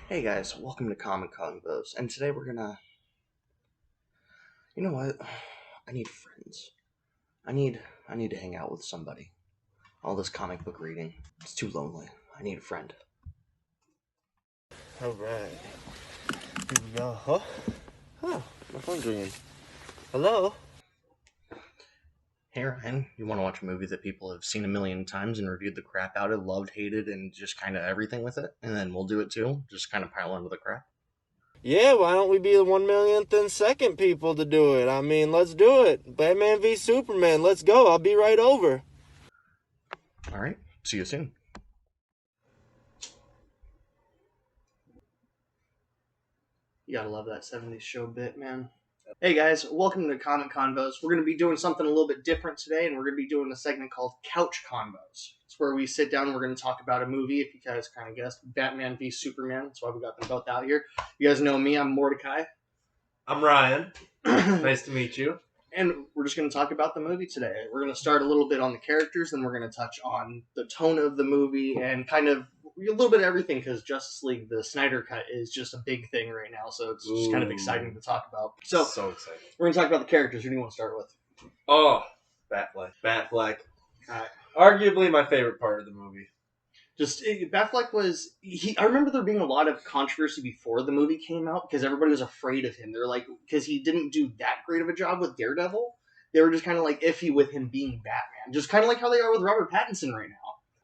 Hey guys, welcome to Convos, and today we're gonna... You know what? I need friends. I need to hang out with somebody. All this comic book reading, it's too lonely. I need a friend. Alright. Here we go. Huh? Oh, my phone's ringing. Hello? Hey Ryan, you want to watch a movie that people have seen a million times and reviewed the crap out of, loved, hated, and just kind of everything with it? And then we'll do it too, just kind of pile into the crap? Yeah, why don't we be the 1,000,000th and second people to do it? I mean, let's do it. Batman v Superman, let's go. I'll be right over. Alright, see you soon. You gotta love that 70s show bit, man. Hey guys, welcome to Comic Convos. We're going to be doing something a little bit different today, and we're going to be doing a segment called Couch Convos. It's where we sit down and we're going to talk about a movie, if you guys kind of guessed, Batman v Superman. That's why we got them both out here. You guys know me, I'm Mordecai. I'm Ryan. Nice to meet you. And we're just going to talk about the movie today. We're going to start a little bit on the characters, then we're going to touch on the tone of the movie, and kind of a little bit of everything, because Justice League, the Snyder Cut, is just a big thing right now, so it's just kind of exciting to talk about. So exciting. we're going to talk about the characters. Who do you want to start with? Oh, Batfleck. Batfleck. Arguably my favorite part of the movie. Batfleck was... I remember there being a lot of controversy before the movie came out, because everybody was afraid of him. They're like, because he didn't do that great of a job with Daredevil, they were just kind of like iffy with him being Batman. Just kind of like how they are with Robert Pattinson right now.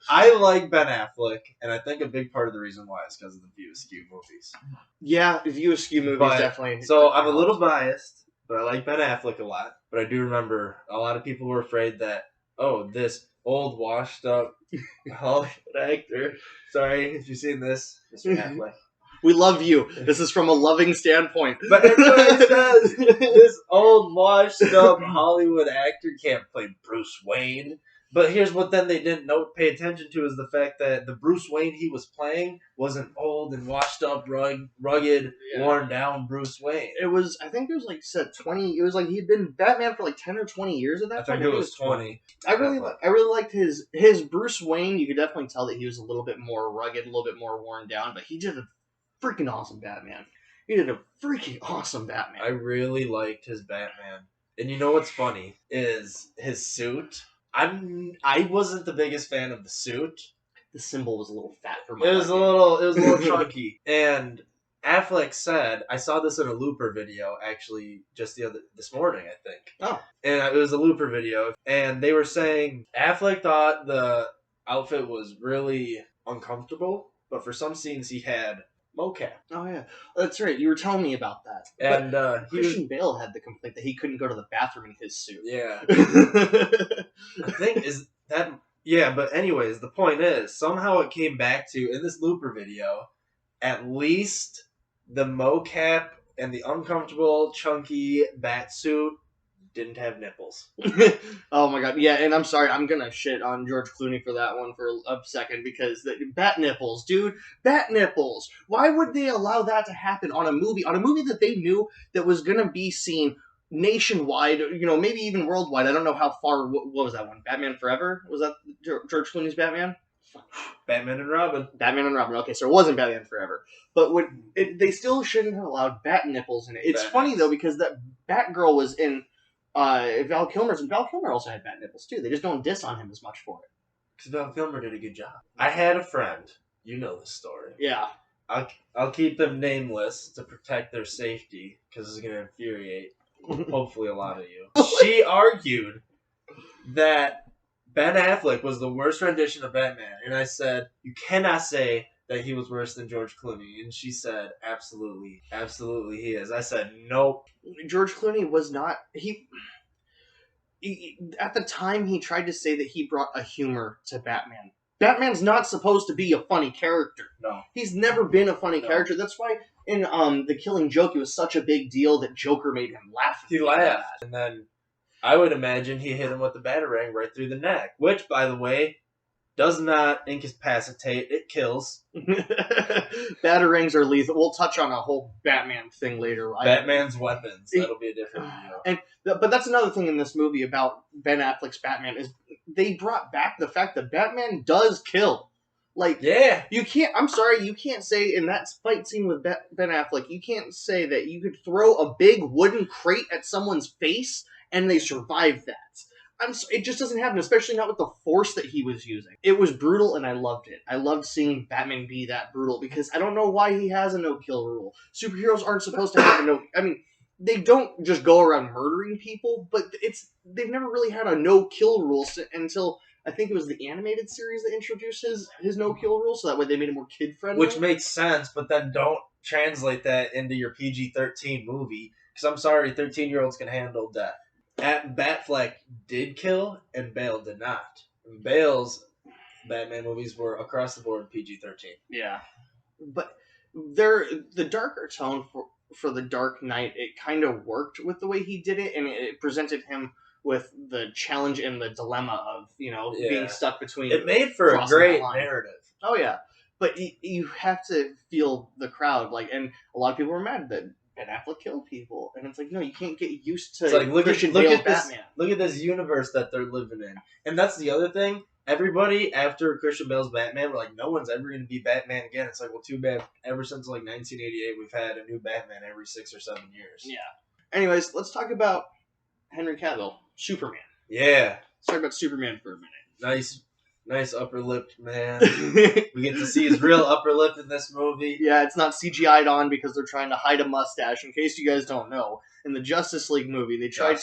I like Ben Affleck, and I think a big part of the reason why is because of the View Askew movies. Yeah, the View Askew movies definitely... So I'm a little biased, but I like Ben Affleck a lot. But I do remember a lot of people were afraid that, this old washed up Hollywood actor. Sorry if you've seen this, Mr. Affleck. We love you. This is from a loving standpoint. But everybody says this old washed up Hollywood actor can't play Bruce Wayne. But here's what then they didn't pay attention to is the fact that the Bruce Wayne he was playing was an old and washed up, rugged, worn down Bruce Wayne. It was, I think it was like said 20. It was like he'd been Batman for like 10 or 20 years at that time. I think it was 20. I really liked his Bruce Wayne. You could definitely tell that he was a little bit more rugged, a little bit more worn down, but he did a freaking awesome Batman. He did a freaking awesome Batman. I really liked his Batman. And you know what's funny is his suit. I wasn't the biggest fan of the suit. The symbol was a little fat for my It was a little chunky. And Affleck said, I saw this in a Looper video actually just this morning, I think. Oh. And it was a Looper video, and they were saying Affleck thought the outfit was really uncomfortable, but for some scenes he had mocap. Oh yeah, that's right. You were telling me about that. And Christian Bale had the complaint that he couldn't go to the bathroom in his suit. Yeah. The thing is that but anyways, the point is somehow it came back to in this Looper video, at least the mocap and the uncomfortable chunky bat suit didn't have nipples. Oh my god, yeah, and I'm sorry, I'm gonna shit on George Clooney for that one for a second, because bat nipples, dude, bat nipples. Why would they allow that to happen on a movie that they knew that was gonna be seen nationwide, maybe even worldwide? I don't know how far. What was that one? Batman Forever? Was that George Clooney's Batman? Batman and Robin. Batman and Robin. Okay, so it wasn't Batman Forever, but they still shouldn't have allowed bat nipples in it. It's funny though, because that Batgirl was in. Val Kilmer's, and Val Kilmer also had bat nipples too. They just don't diss on him as much for it. Because Val Kilmer did a good job. I had a friend. You know this story. Yeah. I'll keep them nameless to protect their safety, because it's going to infuriate, hopefully, a lot of you. She argued that Ben Affleck was the worst rendition of Batman. And I said, you cannot say that he was worse than George Clooney. And she said, absolutely, absolutely he is. I said, nope. George Clooney was not... He at the time, he tried to say that he brought a humor to Batman. Batman's not supposed to be a funny character. No. He's never been a funny character. That's why in The Killing Joke, it was such a big deal that Joker made him laugh. He laughed. And then I would imagine he hit him with the batarang right through the neck. Which, by the way, does not incapacitate. It kills. Batarangs are lethal. We'll touch on a whole Batman thing later. Batman's weapons. That'll be a different video. But that's another thing in this movie about Ben Affleck's Batman is they brought back the fact that Batman does kill. Like, Yeah. you can't. I'm sorry, you can't say in that fight scene with Ben Affleck, you can't say that you could throw a big wooden crate at someone's face and they survive that. It just doesn't happen, especially not with the force that he was using. It was brutal, and I loved it. I loved seeing Batman be that brutal because I don't know why he has a no-kill rule. Superheroes aren't supposed to have a no. I mean, they don't just go around murdering people, but they've never really had a no-kill rule until I think it was the animated series that introduced his no-kill rule, so that way they made it more kid-friendly. Which makes sense, but then don't translate that into your PG-13 movie. Because I'm sorry, 13-year-olds can handle death. Batfleck did kill, and Bale did not. And Bale's Batman movies were across the board PG-13. Yeah, but the darker tone for the Dark Knight, it kind of worked with the way he did it, and it presented him with the challenge and the dilemma of being stuck between. It made for a great narrative. Oh yeah, but you have to feel the crowd, and a lot of people were mad that Ben Affleck killed people, and it's like, no, you can't get used to Christian Bale's Batman. Look at this universe that they're living in, and that's the other thing. Everybody after Christian Bale's Batman were like, no one's ever going to be Batman again. It's like, well, too bad. Ever since 1988, we've had a new Batman every 6 or 7 years. Yeah. Anyways, let's talk about Henry Cavill, Superman. Yeah. Let's talk about Superman for a minute. Nice upper lip, man. We get to see his real upper lip in this movie. Yeah, it's not CGI'd on because they're trying to hide a mustache. In case you guys don't know, in the Justice League movie, they tried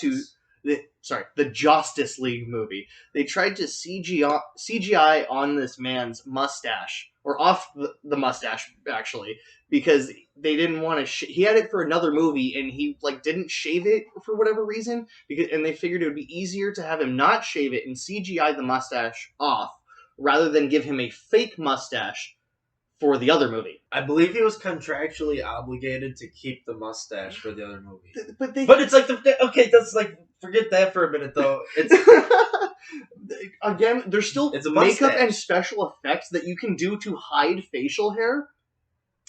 the Justice League movie, they tried to CGI on this man's mustache, or off the mustache, actually, because they didn't want to. He had it for another movie, and he didn't shave it for whatever reason, and they figured it would be easier to have him not shave it and CGI the mustache off, rather than give him a fake mustache for the other movie. I believe he was contractually obligated to keep the mustache for the other movie. But it's that's forget that for a minute though. It's again, there's still makeup and special effects that you can do to hide facial hair.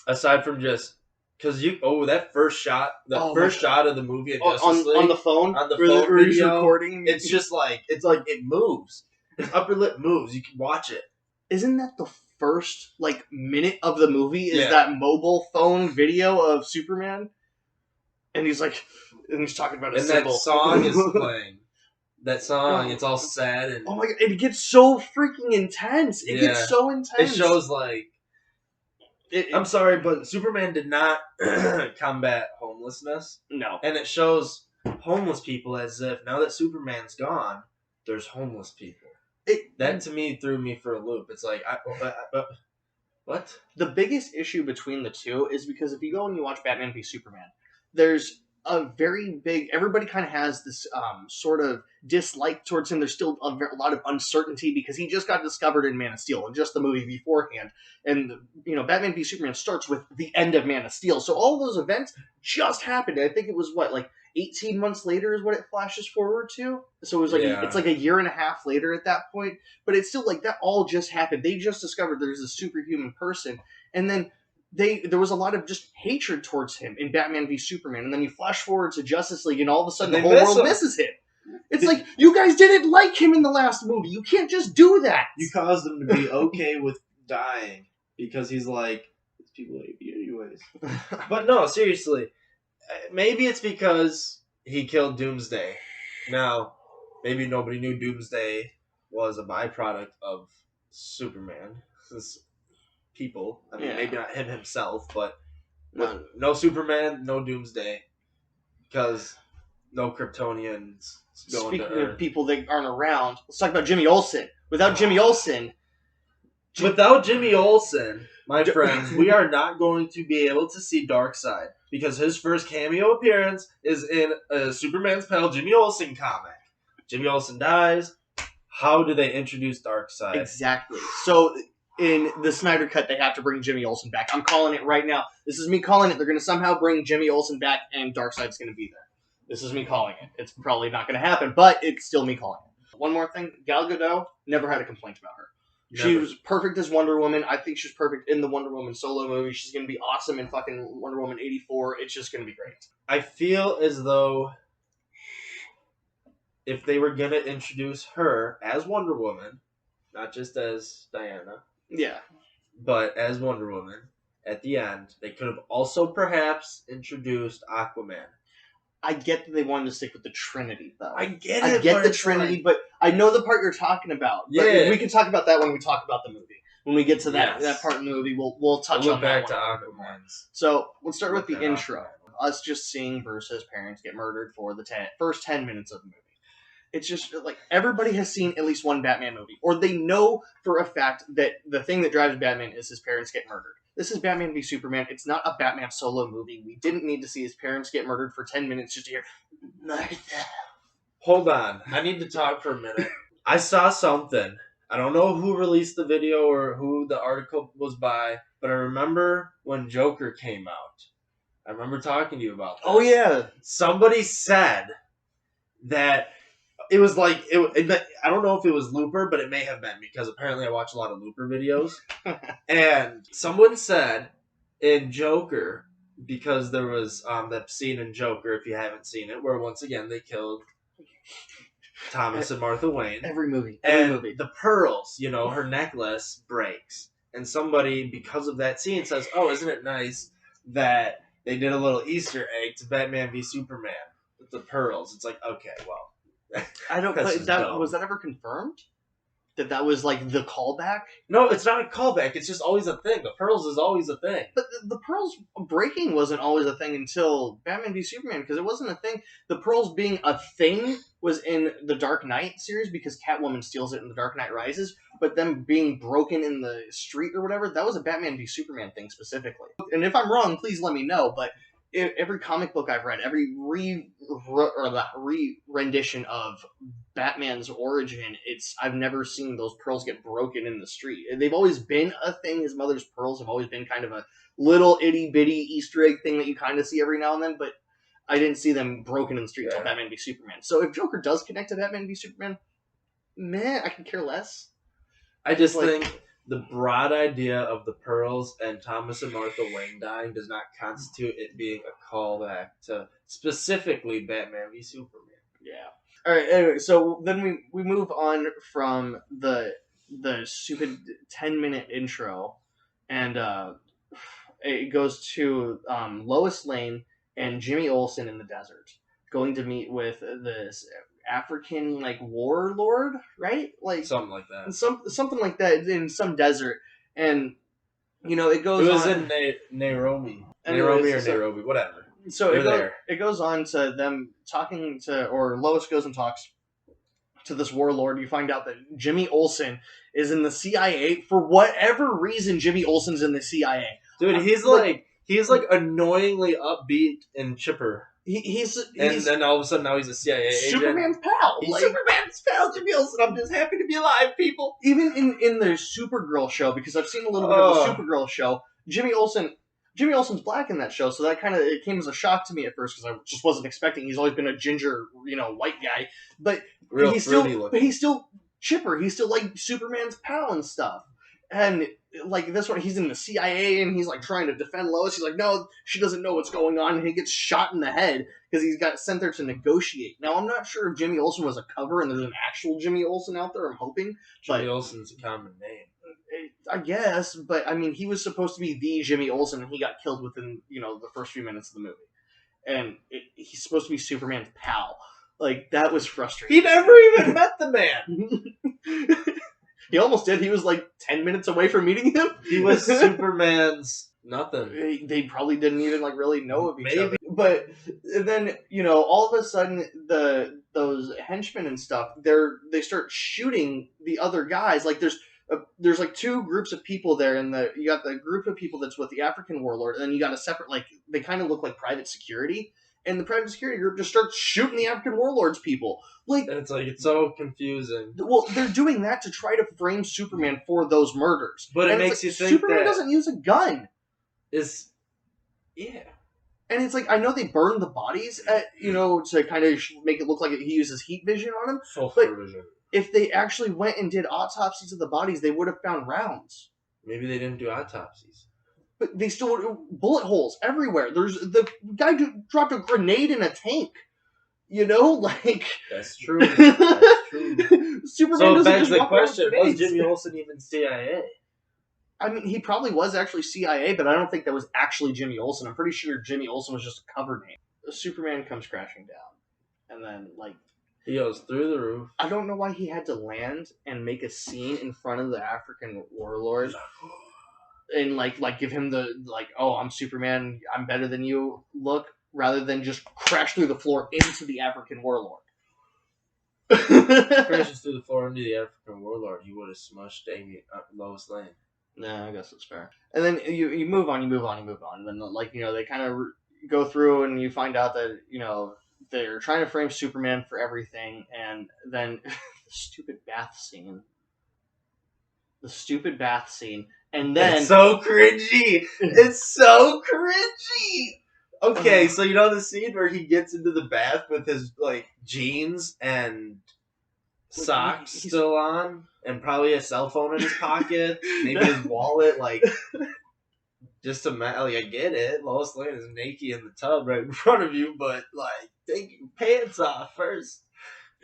Aside from just because that first shot, shot of the movie on the phone, where he's recording, it's just it moves. His upper lip moves. You can watch it. Isn't that the first minute of the movie? Is that mobile phone video of Superman? And he's talking about and that song is playing. That song, it's all sad and oh my god, it gets so freaking intense. It gets so intense. It shows I'm sorry, but Superman did not combat homelessness. No, and it shows homeless people as if now that Superman's gone, there's homeless people. That to me threw me for a loop. It's what? The biggest issue between the two is because if you go and you watch Batman v Superman, there's a very big. Everybody kind of has this sort of dislike towards him. There's still a lot of uncertainty because he just got discovered in Man of Steel, and just the movie beforehand. And Batman v Superman starts with the end of Man of Steel, so all those events just happened. I think it was 18 months later is what it flashes forward to. So it was it's a year and a half later at that point. But it's still that all just happened. They just discovered there's a superhuman person, and then there was a lot of just hatred towards him in Batman v Superman, and then you flash forward to Justice League, and all of a sudden the whole world misses him. It's you guys didn't like him in the last movie. You can't just do that. You caused him to be okay with dying because he's these people hate me anyways. But no, seriously, maybe it's because he killed Doomsday. Now, maybe nobody knew Doomsday was a byproduct of Superman. People. I mean, maybe not him himself, but no Superman, no Doomsday, because no Kryptonians going to Earth. Speaking of people that aren't around, let's talk about Jimmy Olsen. Without Jimmy Olsen, my friends, we are not going to be able to see Darkseid, because his first cameo appearance is in a Superman's pal Jimmy Olsen comic. Jimmy Olsen dies. How do they introduce Darkseid? Exactly. So in the Snyder Cut, they have to bring Jimmy Olsen back. I'm calling it right now. This is me calling it. They're going to somehow bring Jimmy Olsen back, and Darkseid's going to be there. This is me calling it. It's probably not going to happen, but it's still me calling it. One more thing. Gal Gadot, never had a complaint about her. Never. She was perfect as Wonder Woman. I think she's perfect in the Wonder Woman solo movie. She's going to be awesome in fucking Wonder Woman 84. It's just going to be great. I feel as though if they were going to introduce her as Wonder Woman, not just as Diana. Yeah. but as Wonder Woman, at the end, they could have also perhaps introduced Aquaman. I get that they wanted to stick with the Trinity, though. I get I it. get but the it's Trinity, like- but I know the part you're talking about. But Yeah. we can talk about that when we talk about the movie. When we get to that, Yes. that part in the movie, we'll touch We'll on look back that to one a little bit more. Aquaman's. So let's start with Look the at intro. Aquaman. Us just seeing Versa's parents get murdered for the first 10 minutes of the movie. It's just like everybody has seen at least one Batman movie, or they know for a fact that the thing that drives Batman is his parents get murdered. This is Batman v Superman. It's not a Batman solo movie. We didn't need to see his parents get murdered for 10 minutes just to hear Martha. Hold on. I need to talk for a minute. I saw something. I don't know who released the video or who the article was by, but I remember when Joker came out. I remember talking to you about this. Oh yeah. Somebody said that it was like I don't know if it was Looper, but it may have been because apparently I watch a lot of Looper videos. And someone said in Joker, because there was that scene in Joker, if you haven't seen it, where once again they killed Thomas and Martha Wayne. Every movie. And the pearls, her necklace breaks. And somebody, because of that scene, says, "Oh, isn't it nice that they did a little Easter egg to Batman v Superman with the pearls?" It's like, okay, well, I don't. That's But just that dumb. was that ever confirmed? That was like the callback. No, it's not a callback. It's just always a thing. The pearls is always a thing. But the pearls breaking wasn't always a thing until Batman v Superman, because it wasn't a thing. The pearls being a thing was in the Dark Knight series because Catwoman steals it in the Dark Knight Rises. But them being broken in the street or whatever, that was a Batman v Superman thing specifically. And if I'm wrong, please let me know. But every comic book I've read, every re-rendition of Batman's origin, I've never seen those pearls get broken in the street. They've always been a thing. His mother's pearls have always been kind of a little itty-bitty Easter egg thing that you kind of see every now and then, but I didn't see them broken in the street until Batman v Superman. So if Joker does connect to Batman v Superman, I can care less. I just think the broad idea of the pearls and Thomas and Martha Wayne dying does not constitute it being a callback to specifically Batman v Superman. Yeah. All right. Anyway, so then we move on from the stupid 10-minute intro, and it goes to Lois Lane and Jimmy Olsen in the desert, going to meet with this African warlord, right? Something like that. Something like that in some desert, and it goes. It was on, in Nairobi. Anyways, Nairobi, whatever. So They're it goes on to them talking to, or Lois goes and talks to this warlord. You find out that Jimmy Olsen is in the CIA for whatever reason. Jimmy Olsen's in the CIA, dude. He's like annoyingly upbeat and chipper. He's And then all of a sudden now he's a CIA agent. Superman's pal. He's Superman's pal, Jimmy Olsen. I'm just happy to be alive, people. Even in the Supergirl show, because I've seen a little bit of the Supergirl show, Jimmy Olsen's black in that show, so that it came as a shock to me at first because I just wasn't expecting. He's always been a ginger, white guy, but he's still chipper. He's still like Superman's pal and stuff. And this one, he's in the CIA and he's trying to defend Lois. He's like, no, she doesn't know what's going on, and he gets shot in the head because he's got sent there to negotiate. Now I'm not sure if Jimmy Olsen was a cover and there's an actual Jimmy Olsen out there. I'm hoping. Jimmy Olsen's a common name. I guess, but I mean, he was supposed to be the Jimmy Olsen, and he got killed within the first few minutes of the movie. And he's supposed to be Superman's pal. That was frustrating. He never even met the man. He almost did. He was 10 minutes away from meeting him. He was Superman's nothing. They probably didn't even really know of each other. But then all of a sudden those henchmen and stuff, they start shooting the other guys. There's two groups of people there, and you got the group of people that's with the African warlord, and then you got a separate they kind of look like private security, and the private security group just starts shooting the African warlord's people. And it's so confusing. Well, they're doing that to try to frame Superman for those murders, but it makes you think Superman doesn't use a gun. Yeah. And it's I know they burned the bodies to kind of make it look like he uses heat vision on them. Sulfur vision. If they actually went and did autopsies of the bodies, they would have found rounds. Maybe they didn't do autopsies. But they still bullet holes everywhere. There's the guy dropped a grenade in a tank. That's true. That's true. Superman so doesn't begs just the walk question: around with was grenades. Jimmy Olsen even CIA? I mean, he probably was actually CIA, but I don't think that was actually Jimmy Olsen. I'm pretty sure Jimmy Olsen was just a cover name. Superman comes crashing down, and then like He goes through the roof. I don't know why he had to land and make a scene in front of the African warlord and like give him the like, oh, I'm Superman, I'm better than you look, rather than just crash through the floor into the African warlord. Crashes through the floor into the African warlord. He would have smushed Lois Lane. No, I guess that's fair. And then you move on, and then like they kind of go through, and you find out that they're trying to frame Superman for everything, and then the stupid bath scene, and then It's so cringy. It's so cringy. Okay, so the scene where he gets into the bath with his like jeans and socks still on, and probably a cell phone in his pocket, maybe his wallet, like. Just I get it. Lois Lane is naked in the tub right in front of you, but like, take your pants off first.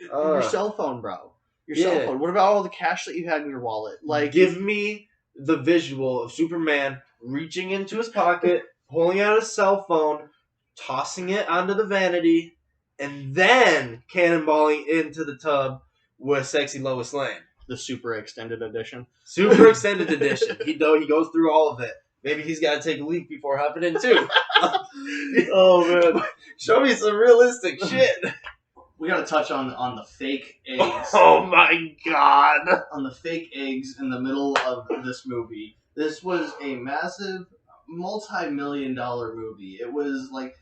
Your cell phone, bro. Your cell phone. What about all the cash that you had in your wallet? Like, give me the visual of Superman reaching into his pocket, pulling out his cell phone, tossing it onto the vanity, and then cannonballing into the tub with sexy Lois Lane. The super extended edition. Super extended edition. He goes through all of it. Maybe he's got to take a leak before hopping in too. Oh man, show me some realistic shit. We got to touch on the fake eggs. Oh my god! On the fake eggs in the middle of this movie. This was a massive, multi-million-dollar movie. It was like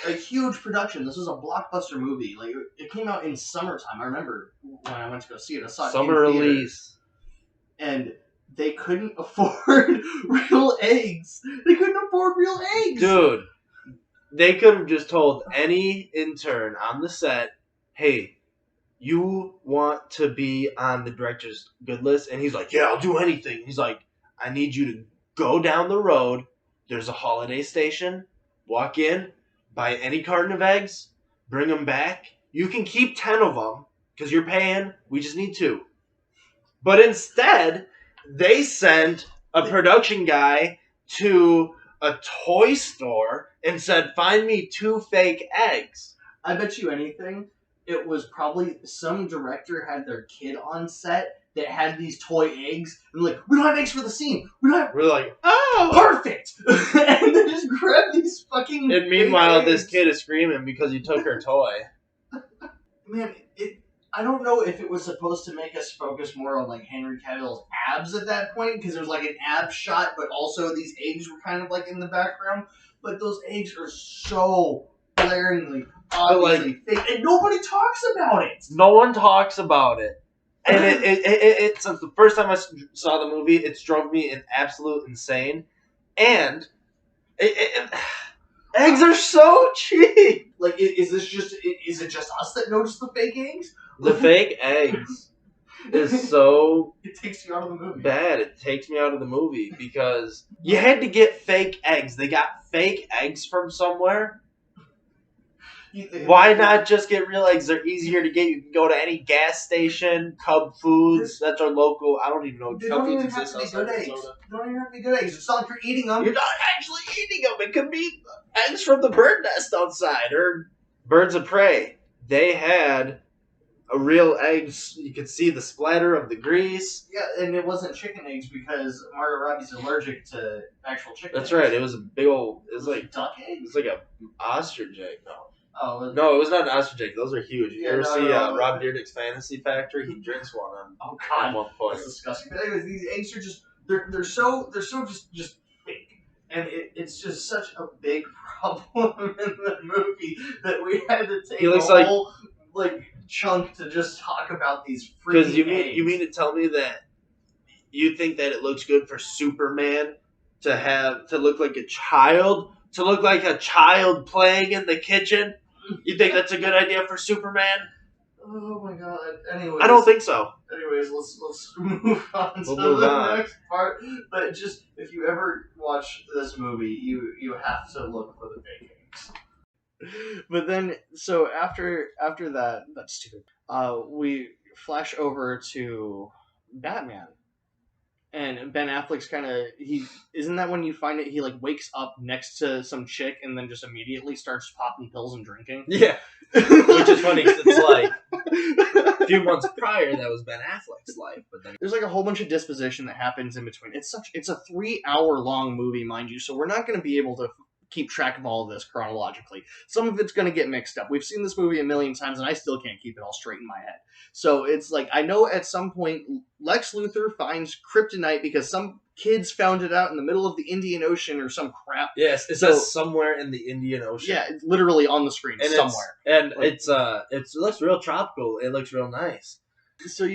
a huge production. This was a blockbuster movie. Like it came out in summertime. I remember when I went to go see it. I saw it summer in release, and they couldn't afford real eggs. They couldn't afford real eggs. Dude, they could have just told any intern on the set, hey, you want to be on the director's good list? And he's like, yeah, I'll do anything. He's like, I need you to go down the road. There's a holiday station. Walk in, buy any carton of eggs, bring them back. You can keep 10 of them because you're paying. We just need 2. But instead, they sent a production guy to a toy store and said, find me 2 fake eggs. I bet you anything, it was probably some director had their kid on set that had these toy eggs, and like, we don't have eggs for the scene. We're like, oh, perfect! And they just grab these fucking. And meanwhile, this kid is screaming because you took her toy. Man, I don't know if it was supposed to make us focus more on like Henry Cavill's abs at that point, because there's like an ab shot, but also these eggs were kind of like in the background. But those eggs are so glaringly, obviously fake, and nobody talks about it. No one talks about it. And it since the first time I saw the movie, it's drove me in absolute insane. And eggs are so cheap. Like, is it just us that noticed the fake eggs? The fake eggs is so it takes you out of the movie. Bad. It takes me out of the movie because you had to get fake eggs. They got fake eggs from somewhere. Why not just get real eggs? They're easier to get. You can go to any gas station, Cub Foods. That's our local. I don't even know. They don't even have to be good eggs. They don't even have to be good eggs. It's not like you're eating them. You're not actually eating them. It could be eggs from the bird nest outside or birds of prey. They had a real eggs. You could see the splatter of the grease. Yeah, and it wasn't chicken eggs because Margot Robbie's allergic to actual chicken. That's right. It was a big old. It was like duck eggs. It was like a ostrich egg. No. Oh, no, it was not an ostrich egg. Those are huge. You ever see Rob no. Dyrdek's Fantasy Factory? He drinks one on. Oh God, at one point. That's disgusting. But anyways, these eggs are just they're so just fake, and it's just such a big problem in the movie that we had to take a whole chunk to just talk about these freaking eggs. Because you mean to tell me that you think that it looks good for Superman to look like a child, to look like a child playing in the kitchen? You think that's a good idea for Superman? Oh my God. Anyways, I don't think so. Anyways, let's move on to the next part. But just if you ever watch this movie, you have to look for the fake eggs. But then, so after that, that's stupid. We flash over to Batman, And Ben Affleck's kind of isn't that when you find it he like wakes up next to some chick and then just immediately starts popping pills and drinking. Yeah, which is funny because it's like a few months prior that was Ben Affleck's life, but then there's like a whole bunch of disposition that happens in between. It's a 3-hour long movie, mind you, so we're not going to be able to keep track of all of this chronologically. Some of it's going to get mixed up. We've seen this movie a million times, and I still can't keep it all straight in my head. So it's like, I know at some point Lex Luthor finds kryptonite because some kids found it out in the middle of the Indian Ocean or some crap. yes, it says somewhere in the Indian Ocean. Yeah, it's literally on the screen and somewhere. It looks real tropical. It looks real nice. So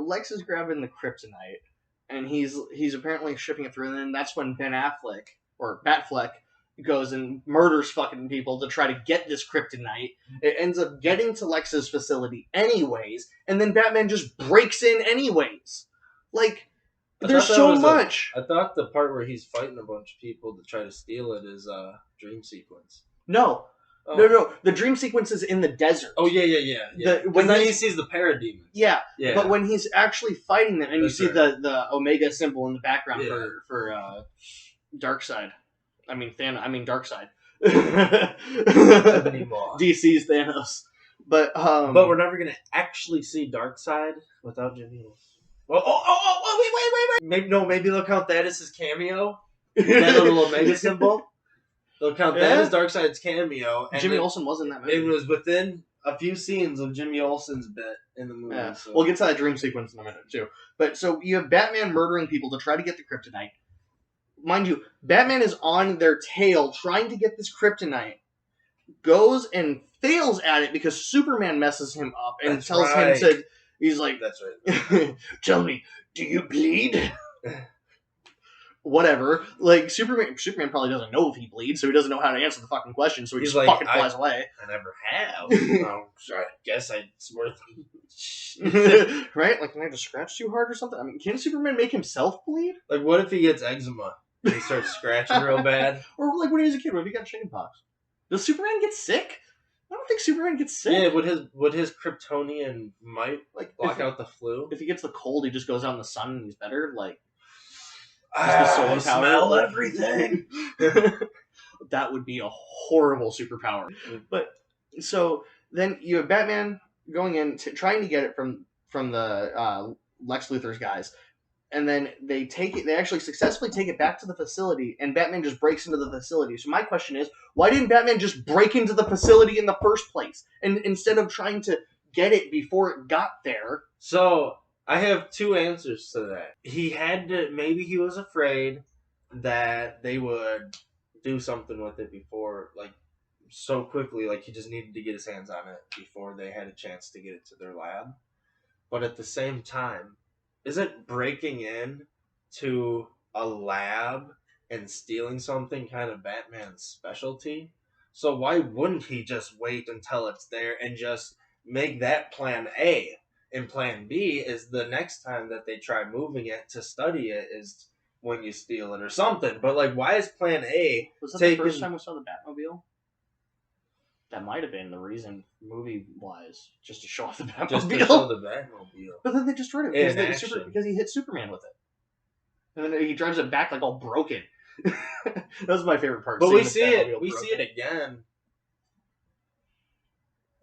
Lex is grabbing the kryptonite, and he's apparently shipping it through, and then that's when Ben Affleck or Batfleck goes and murders fucking people to try to get this kryptonite. It ends up getting to Lex's facility anyways, and then Batman just breaks in anyways. Like, there's so much. I thought the part where he's fighting a bunch of people to try to steal it is a dream sequence. No. Oh. No. The dream sequence is in the desert. Oh, yeah. When then he sees the parademons. Yeah, but when he's actually fighting them, and you see right. the Omega symbol in the background for Darkseid. I mean Darkseid. DC's Thanos. But we're never gonna actually see Darkseid without Jimmy Olsen. Wait. Maybe they'll count that as his cameo. That little Omega symbol. They'll count that as Darkseid's cameo. And Jimmy Olsen was in that movie. It was within a few scenes of Jimmy Olsen's bit in the movie. Yeah. So. We'll get to that dream sequence in a minute too. But so you have Batman murdering people to try to get the kryptonite. Mind you, Batman is on their tail trying to get this kryptonite. Goes and fails at it because Superman messes him up and tells him to. He's like, "That's right. Tell me, do you bleed?" Whatever. Like, Superman probably doesn't know if he bleeds, so he doesn't know how to answer the fucking question, so he just fucking flies away. I never have. Oh, so I guess it's worth it. Right? Like, can I just scratch too hard or something? I mean, can Superman make himself bleed? Like, what if he gets eczema and he starts scratching real bad? Or, like, when he was a kid, what if he got chickenpox? Does Superman get sick? I don't think Superman gets sick. Yeah, would his Kryptonian might block out the flu? If he gets the cold, he just goes out in the sun and he's better? Like, I smell everything. That would be a horrible superpower. But so then you have Batman going in trying to get it from the Lex Luthor's guys, and then they take it. They actually successfully take it back to the facility, and Batman just breaks into the facility. So my question is, why didn't Batman just break into the facility in the first place, and instead of trying to get it before it got there? So I have two answers to that. He had to. Maybe he was afraid that they would do something with it before, like, so quickly. Like, he just needed to get his hands on it before they had a chance to get it to their lab. But at the same time, isn't breaking in to a lab and stealing something kind of Batman's specialty? So why wouldn't he just wait until it's there and just make that plan A? And plan B is the next time that they try moving it to study it is when you steal it or something. But, like, why is plan A Was that the first time we saw the Batmobile? That might have been the reason, movie-wise, just to show off the Batmobile. Just to show the Batmobile. But then they destroyed it because he hit Superman with it. And then he drives it back like all broken. That was my favorite part. But we see it again.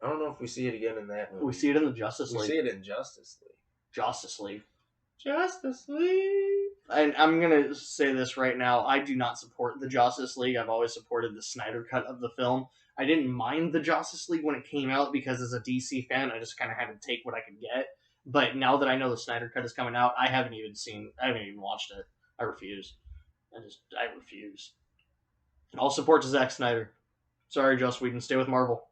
I don't know if we see it again in that movie. We see it in the Justice League. We see it in Justice League. Justice League. Justice League. And I'm going to say this right now. I do not support the Justice League. I've always supported the Snyder cut of the film. I didn't mind the Justice League when it came out because as a DC fan, I just kind of had to take what I could get. But now that I know the Snyder cut is coming out, I haven't even watched it. I refuse. I refuse. I'll support Zack Snyder. Sorry, Joss Whedon. Stay with Marvel.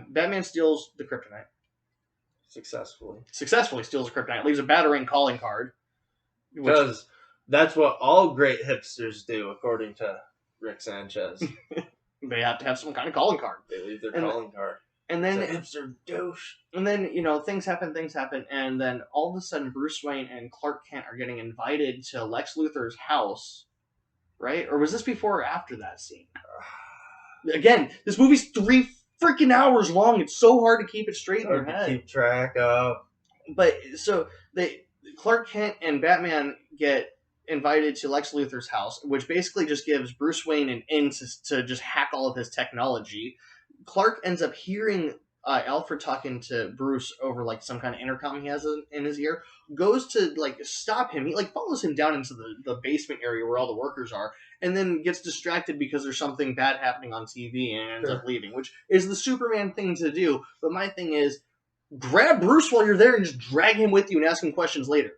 Batman steals the kryptonite. Successfully steals the kryptonite. Leaves a Batarang calling card. Because that's what all great hipsters do, according to Rick Sanchez. They have to have some kind of calling card. They leave their calling card. And then it's a hipster douche. And then, things happen, and then all of a sudden Bruce Wayne and Clark Kent are getting invited to Lex Luthor's house, right? Or was this before or after that scene? Again, this movie's 3 freaking hours long. It's so hard to keep it straight in your head. Keep track of. But so Clark Kent and Batman get invited to Lex Luthor's house, which basically just gives Bruce Wayne an in to just hack all of his technology. Clark ends up hearing Alfred talking to Bruce over like some kind of intercom he has in his ear. Goes to like stop him. He like follows him down into the basement area where all the workers are, and then gets distracted because there's something bad happening on TV and ends up leaving, which is the Superman thing to do. But my thing is, grab Bruce while you're there and just drag him with you and ask him questions later.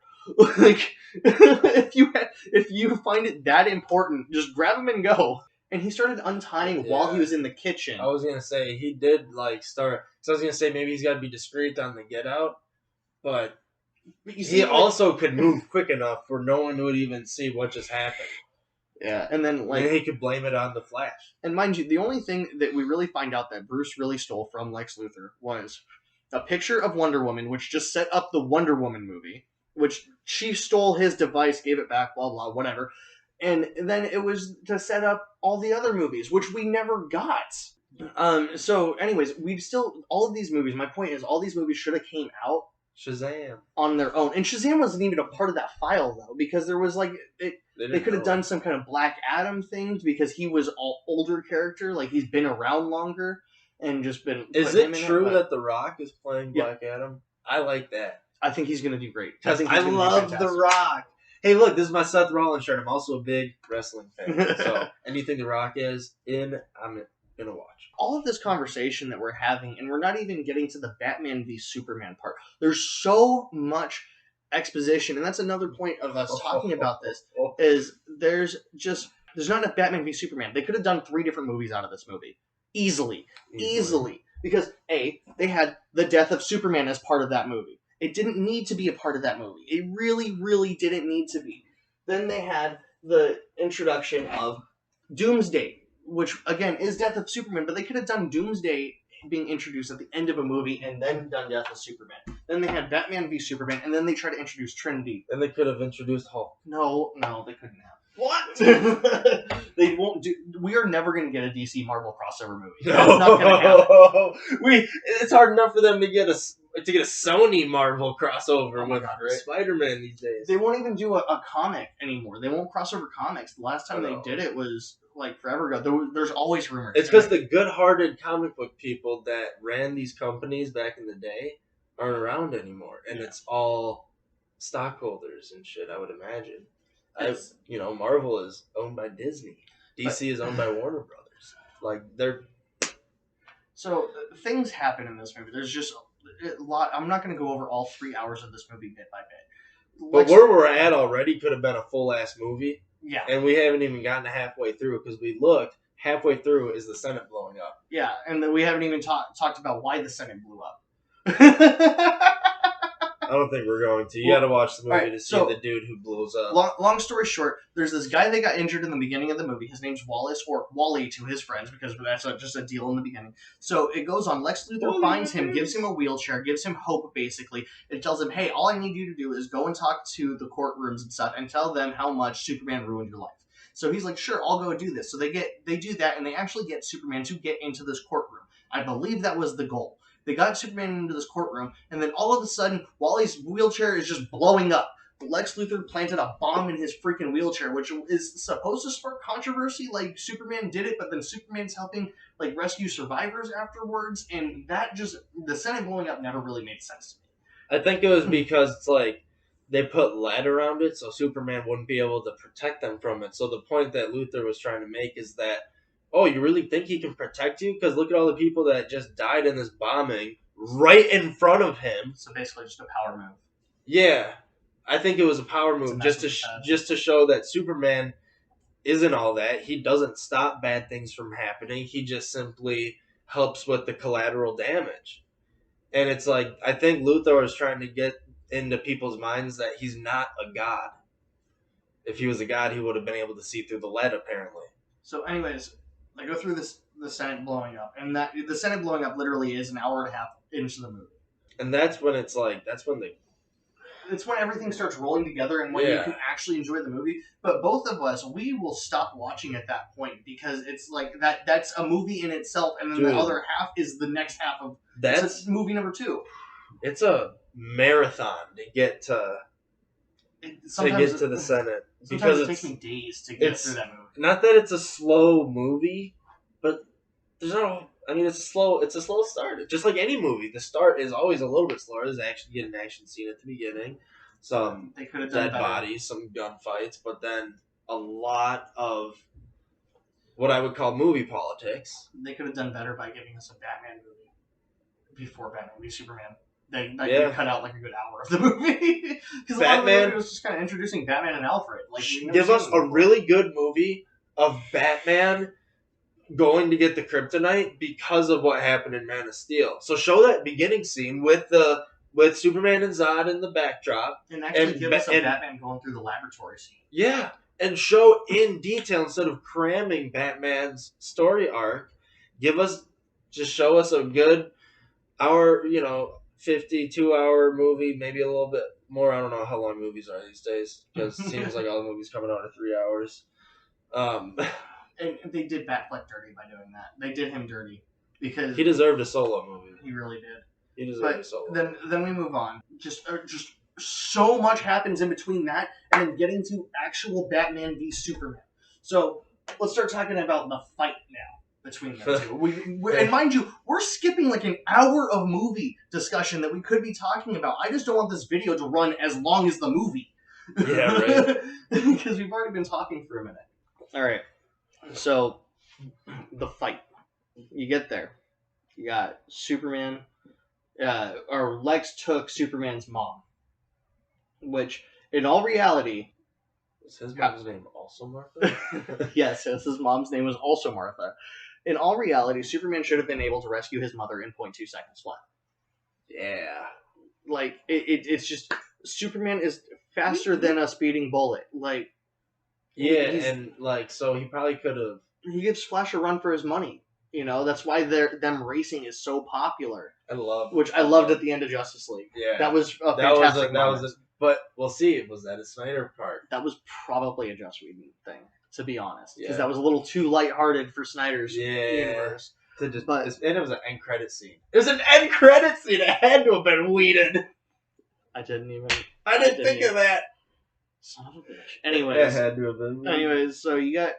Like, if you find it that important, just grab him and go. And he started untying while he was in the kitchen. I was gonna say he did like start. So I was gonna say maybe he's got to be discreet on the get out, but he also could move quick enough where no one would even see what just happened. Yeah, and then like he could blame it on the Flash. And mind you, the only thing that we really find out that Bruce really stole from Lex Luthor was a picture of Wonder Woman, which just set up the Wonder Woman movie, which she stole his device, gave it back, blah, blah, whatever. And then it was to set up all the other movies, which we never got. So anyways, all of these movies, my point is, all these movies should have came out Shazam on their own. And Shazam wasn't even a part of that file, though, because there was like... They could have done some kind of Black Adam thing because he was an older character, like he's been around longer and just been... Is it true that The Rock is playing Black Adam? I like that. I think he's going to do great. I love The Rock. Hey, look, this is my Seth Rollins shirt. I'm also a big wrestling fan. So anything The Rock is in, I'm going to watch. All of this conversation that we're having, and we're not even getting to the Batman v Superman part. There's so much exposition, and that's another point of us talking about this, is there's not enough Batman v Superman. They could have done 3 different movies out of this movie. Easily. Because, A, they had the death of Superman as part of that movie. It didn't need to be a part of that movie. It really, really didn't need to be. Then they had the introduction of Doomsday, which, again, is Death of Superman, but they could have done Doomsday being introduced at the end of a movie and then done Death of Superman. Then they had Batman v Superman, and then they tried to introduce Trinity. And they could have introduced Hulk. No, they couldn't have. What? They won't do... We are never going to get a DC Marvel crossover movie. No. That's not going to happen. It's hard enough for them to get a Sony Marvel crossover with Spider-Man these days. They won't even do a comic anymore. They won't cross over comics. The last time they did it was like forever ago. There's always rumors. It's because the good-hearted comic book people that ran these companies back in the day aren't around anymore, and it's all stockholders and shit. I would imagine. Marvel is owned by Disney. DC is owned by Warner Brothers. Like they're. So things happen in this movie. There's just a lot. I'm not going to go over all 3 hours of this movie bit by bit. But where we're at already could have been a full-ass movie. Yeah. And we haven't even gotten halfway through because we looked. Halfway through is the Senate blowing up. Yeah, and then we haven't even talked about why the Senate blew up. I don't think we're going to. You got to watch the movie to see the dude who blows up. Long story short, there's this guy that got injured in the beginning of the movie. His name's Wallace, or Wally to his friends, because that's just a deal in the beginning. So it goes on. Lex Luthor finds him, gives him a wheelchair, gives him hope, basically. It tells him, hey, all I need you to do is go and talk to the courtrooms and stuff and tell them how much Superman ruined your life. So he's like, sure, I'll go do this. So they do that, and they actually get Superman to get into this courtroom. I believe that was the goal. They got Superman into this courtroom, and then all of a sudden, Wally's wheelchair is just blowing up. Lex Luthor planted a bomb in his freaking wheelchair, which is supposed to spark controversy, like Superman did it, but then Superman's helping like rescue survivors afterwards, and the Senate blowing up never really made sense to me. I think it was because it's like they put lead around it, so Superman wouldn't be able to protect them from it. So the point that Luthor was trying to make is that, oh, you really think he can protect you? Because look at all the people that just died in this bombing right in front of him. So basically just a power move. Yeah. I think it was a power move just to show that Superman isn't all that. He doesn't stop bad things from happening. He just simply helps with the collateral damage. And it's like, I think Luthor is trying to get into people's minds that he's not a god. If he was a god, he would have been able to see through the lead, apparently. So anyways, they go through the Senate blowing up, and the Senate blowing up literally is an hour and a half into the movie. And that's when it's when everything starts rolling together and when you can actually enjoy the movie. But both of us, we will stop watching at that point because it's like that's a movie in itself, and then the other half is the next half of movie number 2. It's a marathon to get to to get to the Senate. Sometimes it takes me days to get through that movie. Not that it's a slow movie, but there's no. I mean, it's a slow start. Just like any movie, the start is always a little bit slower. There's actually an action scene at the beginning, some they could have done dead better. bodies, some gunfights, but then a lot of what I would call movie politics. They could have done better by giving us a Batman movie before Batman v Superman. They cut out like a good hour of the movie because Batman was just kind of introducing Batman and Alfred. Like, give us a really good movie of Batman going to get the kryptonite because of what happened in Man of Steel. So show that beginning scene with Superman and Zod in the backdrop, and actually give us a Batman going through the laboratory scene. Yeah, and show in detail instead of cramming Batman's story arc. Show us a good hour, 52-hour movie, maybe a little bit more. I don't know how long movies are these days because it seems like all the movies coming out are 3 hours. And they did Batfleck dirty by doing that. They did him dirty because he deserved a solo movie. He really did. He deserved a solo. Then we move on. Just so much happens in between that and then getting to actual Batman v Superman. So let's start talking about the fight now between the two. And mind you, we're skipping like an hour of movie discussion that we could be talking about. I just don't want this video to run as long as the movie. Yeah, right. Because we've already been talking for a minute. All right. So, the fight. You get there. You got Superman, or Lex took Superman's mom. Which, in all reality... Is his mom's name also Martha? Yes, his mom's name was also Martha. In all reality, Superman should have been able to rescue his mother in 0.2 seconds flat. Yeah. Like, it's just... Superman is faster than a speeding bullet. Like... Yeah, and so he probably could have. He gives Flash a run for his money. That's why them racing is so popular. I loved at the end of Justice League. Yeah, that was a fantastic. But we'll see. Was that a Snyder part? That was probably a Joss Whedon thing, to be honest, because that was a little too lighthearted for Snyder's universe. And it was an end credit scene. It was an end credit scene. It had to have been Whedon. I didn't think of that. Son of a bitch. That had to have been. Anyways, so you got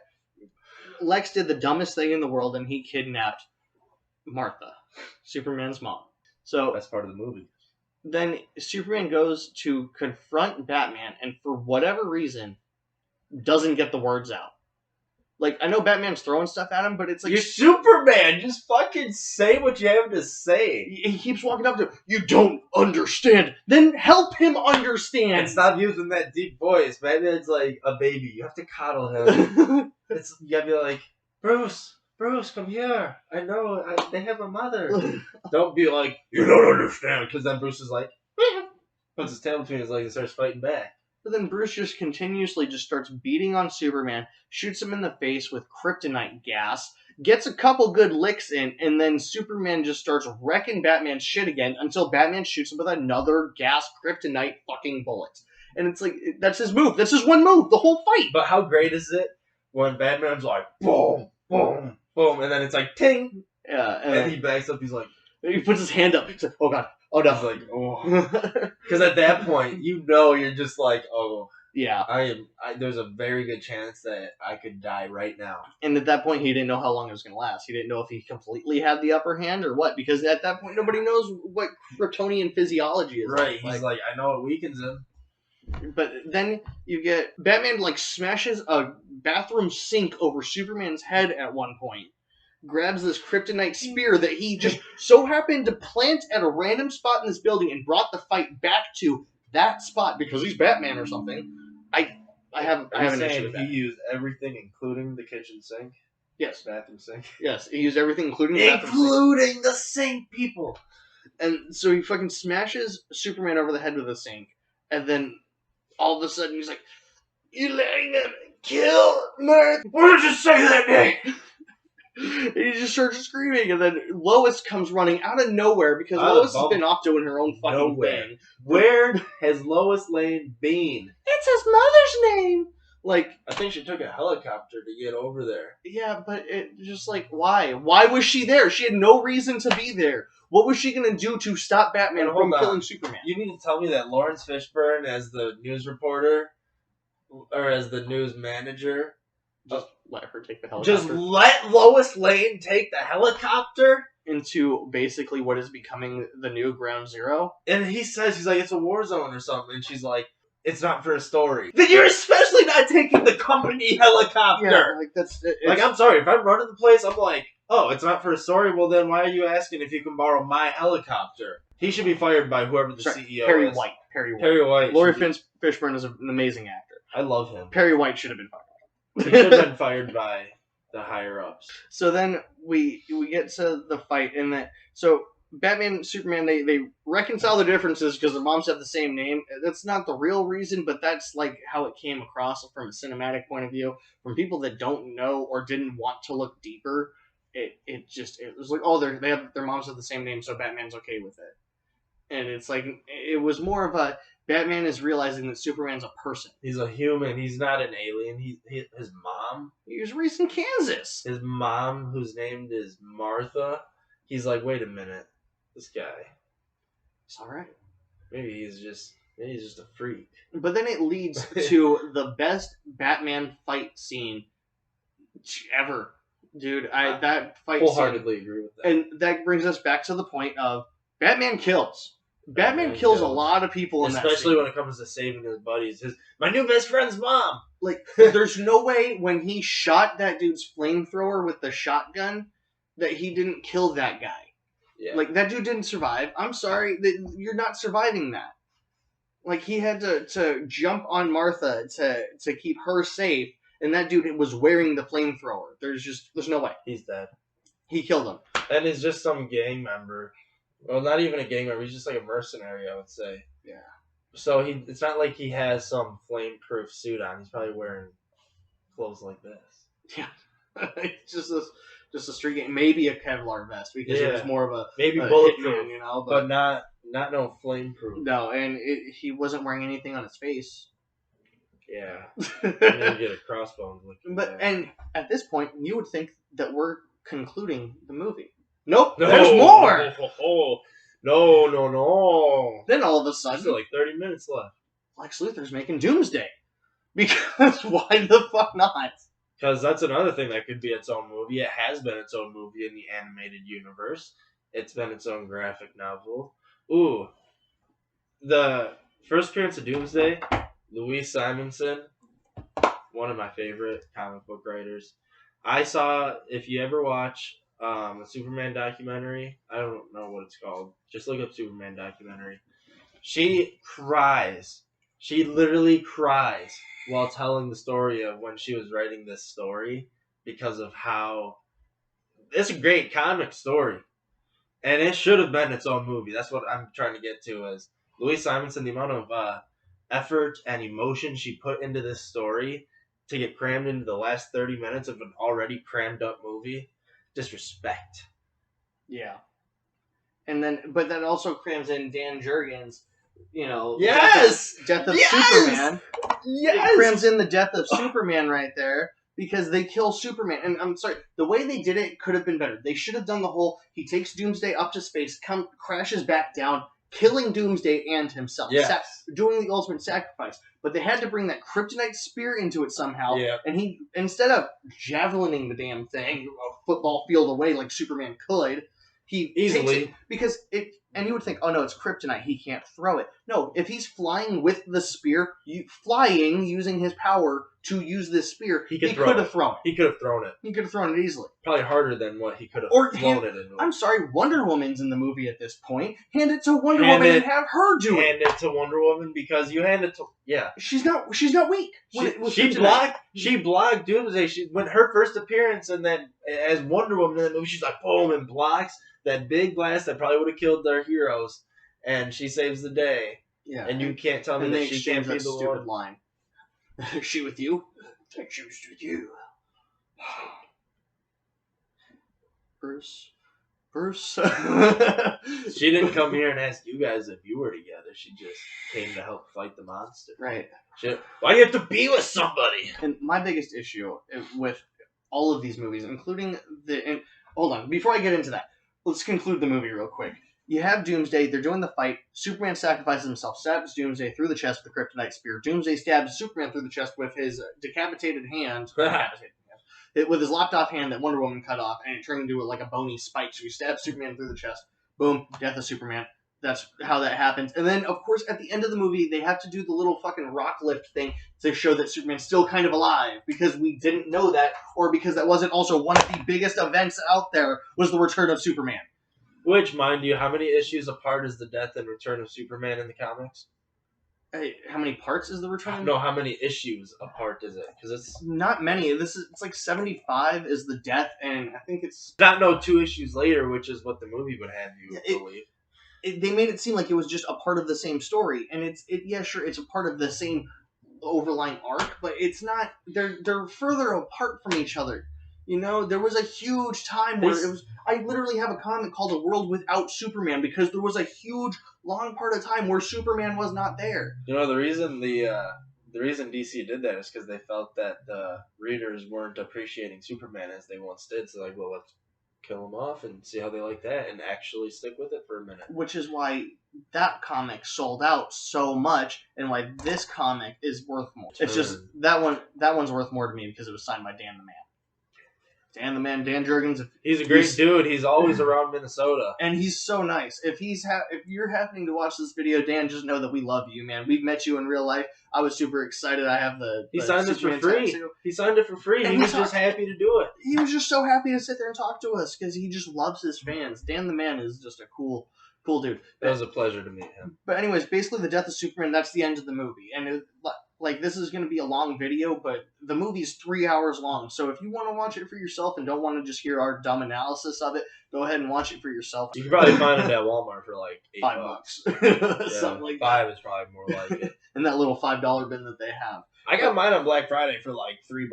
Lex did the dumbest thing in the world, and he kidnapped Martha, Superman's mom. So that's part of the movie. Then Superman goes to confront Batman, and for whatever reason, doesn't get the words out. Like, I know Batman's throwing stuff at him, but it's like... You're Superman! Just fucking say what you have to say. He keeps walking up to him. You don't understand. Then help him understand. And stop using that deep voice. Batman's like a baby. You have to coddle him. You gotta be like, Bruce, come here. I know, they have a mother. Don't be like, you don't understand. Because then Bruce is like, puts his tail between his legs and starts fighting back. But then Bruce just continuously starts beating on Superman, shoots him in the face with kryptonite gas, gets a couple good licks in, and then Superman just starts wrecking Batman's shit again until Batman shoots him with another gas kryptonite fucking bullet. And it's like, that's his move. That's his one move, the whole fight. But how great is it when Batman's like, boom, boom, boom, and then it's like, ting. Yeah. And he backs up, he's like, he puts his hand up. He's like, oh god. Oh no! Like, oh, because at that point, you're just like, oh, yeah. There's a very good chance that I could die right now. And at that point, he didn't know how long it was going to last. He didn't know if he completely had the upper hand or what, because at that point, nobody knows what Kryptonian physiology is. Right? He's like, I know it weakens him. But then you get Batman smashes a bathroom sink over Superman's head at one point. Grabs this kryptonite spear that he just so happened to plant at a random spot in this building and brought the fight back to that spot because he's Batman or something. I have an issue with that. He used everything, including the kitchen sink. Yes, bathroom sink. Yes, he used everything, including the bathroom sink. Including the sink, people. And so he fucking smashes Superman over the head with a sink, and then all of a sudden he's like, "You letting them kill Martha? Why did you say that name?" And he just starts screaming, and then Lois comes running out of nowhere because Lois has been off doing her own fucking thing. Where has Lois Lane been? It's his mother's name. Like, I think she took a helicopter to get over there. yeah, but it just like, why? Why was she there? She had no reason to be there. What was she gonna do to stop Batman And hold from on. killing Superman? You need to tell me that Lawrence Fishburne, as the news reporter, or as the news manager, Just let her take the helicopter just let Lois Lane take the helicopter? into basically what is becoming the new Ground Zero. And he says, he's like, it's a war zone or something. And she's like, it's not for a story. Then you're especially not taking the company helicopter. Yeah, like that's Like, I'm sorry, if I'm running the place, I'm like, oh, it's not for a story? Well, then why are you asking if you can borrow my helicopter? He should be fired by whoever the CEO Perry is. White. Perry White. Perry White. Laurie Fishburne is an amazing actor. I love him. Perry White should have been fired. He should have been fired by the higher ups. So then we get to the fight, and that so Batman and Superman they reconcile the differences because their moms have the same name. That's not the real reason, but that's like how it came across from a cinematic point of view. From people that don't know or didn't want to look deeper, it was like, oh, they have their moms have the same name, so Batman's okay with it. And it's like it was more of a Batman is realizing that Superman's a person. He's a human. He's not an alien. His mom. He was raised in Kansas. His mom, whose name is Martha. He's like, wait a minute, this guy. It's all right. Maybe he's just a freak. But then it leads to the best Batman fight scene ever, dude. That fight Wholeheartedly agree with that. and that brings us back to the point of Batman kills. Batman kills a lot of people in that especially scene. when it comes to saving his buddies. My new best friend's mom. Like, there's no way when he shot that dude's flamethrower with the shotgun that he didn't kill that guy. Yeah. Like, that dude didn't survive. I'm sorry, you're not surviving that. Like, he had to jump on Martha to keep her safe, and that dude was wearing the flamethrower. There's no way. He's dead. He killed him. And he's just some gang member. Well, not even a gang member. He's just like a mercenary, I would say. Yeah. So it's not like he has some flame-proof suit on. He's probably wearing clothes like this. Yeah. It's just a street game. Maybe a Kevlar vest because it was more of a maybe a bulletproof, hitman, you know, but not no flame-proof. no, and he wasn't wearing anything on his face. Yeah. And then you get a crossbones looking. But guy. and at this point, you would think that we're concluding the movie. Nope, No, there's more. No. Then all of a There's sudden, still like 30 minutes left. Lex Luthor's making Doomsday. Because why the fuck not? Because that's another thing that could be its own movie. It has been its own movie in the animated universe. It's been its own graphic novel. Ooh. The first appearance of Doomsday, Louise Simonson, one of my favorite comic book writers. I saw, if you ever watch a Superman documentary, I don't know what it's called. Just look up Superman documentary. She cries. She literally cries while telling the story of when she was writing this story because of how it's a great comic story. And it should have been its own movie. That's what I'm trying to get to is Louise Simonson, the amount of effort and emotion she put into this story to get crammed into the last 30 minutes of an already crammed up movie. Disrespect. Yeah. And then, but that also crams in Dan Jurgens, Yes! Death of Yes! Superman. Yes! It crams in the death of Superman right there because they kill Superman. And I'm sorry, the way they did it could have been better. They should have done the whole, he takes Doomsday up to space, crashes back down, killing Doomsday and himself. Yes. Doing the ultimate sacrifice. But they had to bring that kryptonite spear into it somehow. Yeah. And he, instead of javelining the damn thing a football field away like Superman could, he Easily. takes it because it, and you would think, oh no, it's kryptonite, he can't throw it. No, if he's flying with the spear, flying using his power to use this spear, he could have thrown it. He could have thrown it. He could have thrown it easily. Probably harder than what he could have thrown it into. I'm sorry, Wonder Woman's in the movie at this point. Hand it to Wonder Woman and have her do it. Hand it to Wonder Woman because you hand it to She's not weak. She blocked Doomsday. When her first appearance and then as Wonder Woman in the movie, she's like boom and blocks that big blast that probably would have killed their heroes, and she saves the day. Yeah, and you can't tell me that she can't be the stupid one. line. Is she with you? I choose with you. Bruce, verse. She didn't come here and ask you guys if you were together. She just came to help fight the monster. Right. Why do you have to be with somebody? And my biggest issue with all of these movies, including hold on, before I get into that, let's conclude the movie real quick. You have Doomsday, they're doing the fight, Superman sacrifices himself, stabs Doomsday through the chest with a kryptonite spear. Doomsday stabs Superman through the chest with his decapitated hand. With his lopped off hand that Wonder Woman cut off, and it turned into like a bony spike, so he stabs Superman through the chest. Boom, death of Superman. That's how that happens. And then, of course, at the end of the movie, they have to do the little fucking rock lift thing to show that Superman's still kind of alive, because we didn't know that, or because that wasn't also one of the biggest events out there, was the return of Superman. Which, mind you, how many issues apart is the death and return of Superman in the comics? Hey, how many parts is the return? No, how many issues apart is it? Because it's not many. It's like 75 is the death, and I think it's not 2 issues later, which is what the movie would have you believe. They made it seem like it was just a part of the same story, and it's a part of the same overlying arc, but it's not. They're further apart from each other. You know, there was a huge time where it was. I literally have a comic called "A World Without Superman" because there was a huge, long part of time where Superman was not there. You know, the reason DC did that is because they felt that the readers weren't appreciating Superman as they once did. So, like, well, let's kill him off and see how they like that, and actually stick with it for a minute. Which is why that comic sold out so much, and why this comic is worth more. It's just that one's worth more to me because it was signed by Dan the Man. Dan Jurgens. He's a great dude. He's always around Minnesota, and he's so nice. If you're happening to watch this video, Dan, just know that we love you, man. We've met you in real life. I was super excited. I have He signed it for free. He signed it for free. And he was just happy to do it. He was just so happy to sit there and talk to us because he just loves his fans. Dan the Man is just a cool dude. It was a pleasure to meet him. But anyways, basically the death of Superman, that's the end of the movie. And this is going to be a long video, but the movie's 3 hours long. So if you want to watch it for yourself and don't want to just hear our dumb analysis of it, go ahead and watch it for yourself. You can probably find it at Walmart for like $5. Something like that. $5 is probably more like it. In that little $5 bin that they have. I got mine on Black Friday for like $3.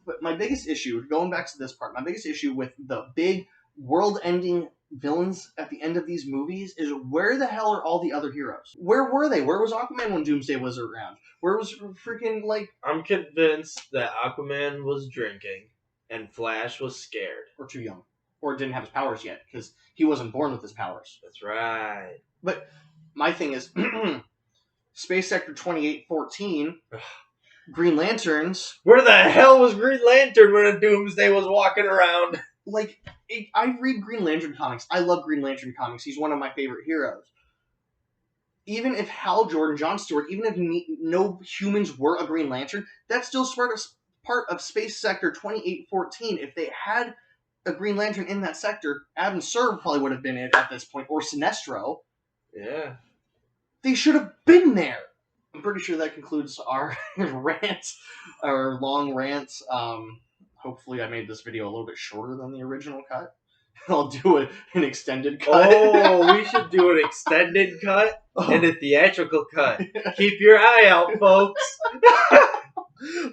But my biggest issue, going back to this part, my biggest issue with the big world-ending villains at the end of these movies is where the hell are all the other heroes? Where were they? Where was Aquaman when Doomsday was around? Where was freaking, like... I'm convinced that Aquaman was drinking and Flash was scared. Or too young. Or didn't have his powers yet, because he wasn't born with his powers. That's right. But my thing is, Space Sector 2814, Green Lanterns... Where the hell was Green Lantern when Doomsday was walking around? Like, I read Green Lantern comics. I love Green Lantern comics. He's one of my favorite heroes. Even if Hal Jordan, Jon Stewart, even if no humans were a Green Lantern, that's still part of Space Sector 2814. If they had a Green Lantern in that sector, Adam Serv probably would have been it at this point, or Sinestro. Yeah. They should have been there. I'm pretty sure that concludes our rant, our long rants. Hopefully I made this video a little bit shorter than the original cut. I'll do an extended cut. Oh, we should do an extended cut and a theatrical cut. Keep your eye out, folks.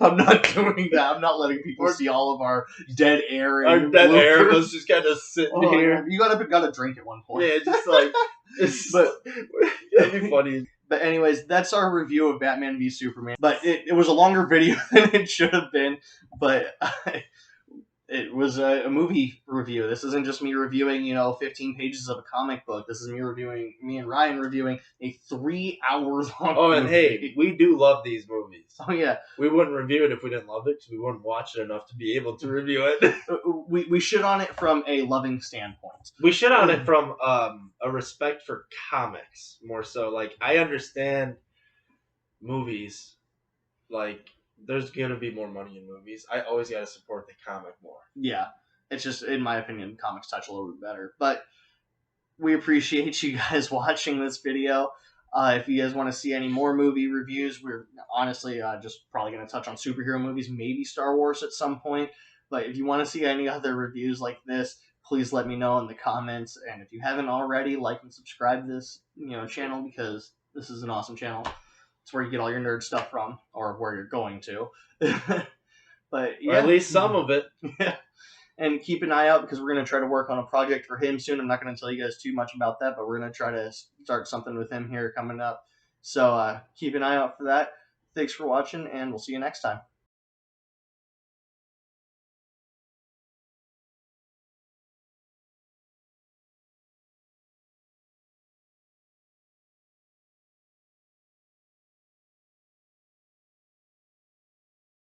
I'm not doing that. I'm not letting people see all of our dead air. Our dead air was just kind of sitting here. Man. You got a drink at one point. Yeah, just like... but that'd be funny. But anyways, that's our review of Batman v Superman. But it was a longer video than it should have been. But it was a movie review. This isn't just me reviewing, 15 pages of a comic book. This is me and Ryan reviewing a 3 hours long movie. And movie. hey, we do love these movies. Oh, yeah. We wouldn't review it if we didn't love it, because we wouldn't watch it enough to be able to review it. We shit on it from a loving standpoint. We shit on it from a respect for comics, more so. Like, I understand movies, like... There's going to be more money in movies. I always got to support the comic more. Yeah. It's just, in my opinion, comics touch a little bit better. But we appreciate you guys watching this video. If you guys want to see any more movie reviews, we're honestly just probably going to touch on superhero movies, maybe Star Wars at some point. But if you want to see any other reviews like this, please let me know in the comments. And if you haven't already, like and subscribe to this channel, because this is an awesome channel. It's where you get all your nerd stuff from, or where you're going to. But yeah, or at least some of it. Yeah. And keep an eye out because we're going to try to work on a project for him soon. I'm not going to tell you guys too much about that, but we're going to try to start something with him here coming up. So keep an eye out for that. Thanks for watching, and we'll see you next time.